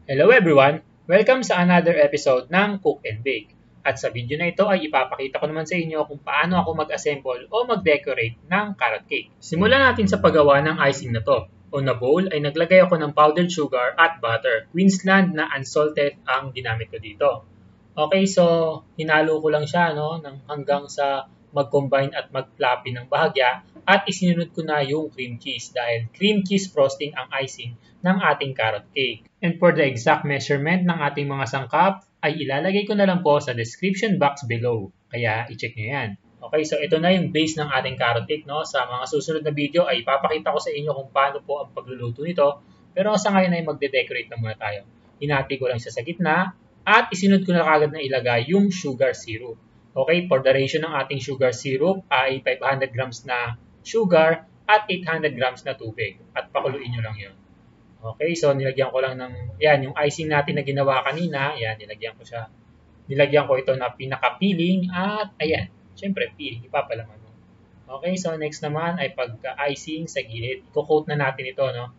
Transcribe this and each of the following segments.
Hello everyone! Welcome sa another episode ng Cook and Bake. At sa video na ito ay ipapakita ko naman sa inyo kung paano ako mag-assemble o mag-decorate ng carrot cake. Simulan natin sa paggawa ng icing na to. On a bowl ay naglagay ako ng powdered sugar at butter. Queensland na unsalted ang ginamit ko dito. Okay, so hinalo ko lang siya hanggang sa mag-combine at mag-fluffy ng bahagya at isinunod ko na yung cream cheese dahil cream cheese frosting ang icing ng ating carrot cake. And for the exact measurement ng ating mga sangkap ay ilalagay ko na lang po sa description box below. Kaya i-check nyo yan. Okay, so ito na yung base ng ating carrot cake. Sa mga susunod na video ay ipapakita ko sa inyo kung paano po ang pagluluto nito. Pero sa ngayon ay magde-decorate na muna tayo. Hinati ko lang siya sa gitna at isinunod ko na kagad na ilagay yung sugar syrup. Okay, for the ratio ng ating sugar syrup ay 500 grams na sugar at 800 grams na tubig. At pakuluin nyo lang yun. Okay, so nilagyan ko lang ng, yan, yung icing natin na ginawa kanina, yan, nilagyan ko siya. Nilagyan ko ito na pinaka-peeling at, ayan, syempre, peeling, ipapalaman mo. Okay, so next naman ay pagka-icing sa gilid. I-coat na natin ito, no?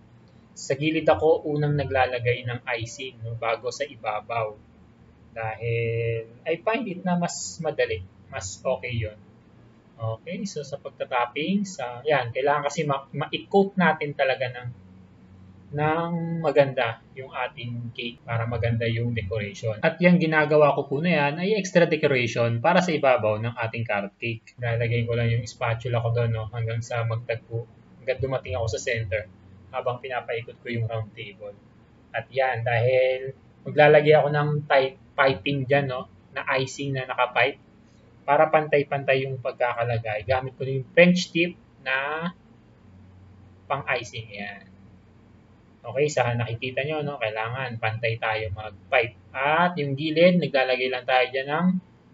Sa gilid ako unang naglalagay ng icing, no, bago sa ibabaw. Dahil I find it na mas madali, mas okay yon. Okay, so sa pagtatapping, yan, kailangan kasi ma-coat natin talaga ng maganda yung ating cake para maganda yung decoration. At yung ginagawa ko po na yan ay extra decoration para sa ibabaw ng ating carrot cake. Lalagay ko lang yung spatula ko doon, no, hanggang sa magtagpo, hanggang dumating ako sa center habang pinapaikot ko yung round table. At yan, dahil maglalagay ako ng piping dyan, no, na icing na nakapipe para pantay-pantay yung pagkakalagay. Gamit ko yung French tip na pang-icing. Yan. Okay, sa nakikita nyo, no, kailangan pantay tayo mag-pipe. At yung gilid, naglalagay lang tayo dyan ng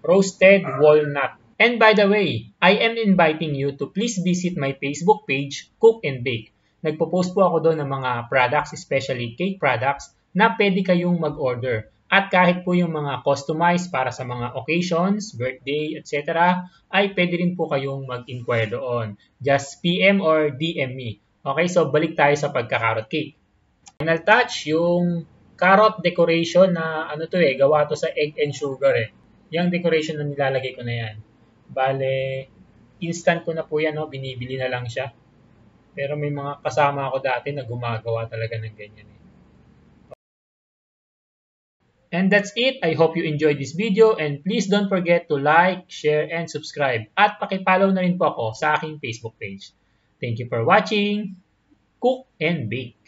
roasted walnut. And by the way, I am inviting you to please visit my Facebook page, Cook and Bake. Nagpo-post po ako doon ng mga products, especially cake products, na pwede kayong mag-order. At kahit po yung mga customized para sa mga occasions, birthday, etc., ay pwede rin po kayong mag-inquire doon. Just PM or DM me. Okay, so balik tayo sa pagka-carrot cake. Final touch, yung carrot decoration na gawa to sa egg and sugar eh. Yung decoration na nilalagay ko na yan. Bale, instant ko na po yan, no? Binibili na lang siya. Pero may mga kasama ako dati na gumagawa talaga ng ganyan eh. And that's it. I hope you enjoyed this video and please don't forget to like, share, and subscribe. At pakipollow na rin po ako sa aking Facebook page. Thank you for watching. Cook and Bake.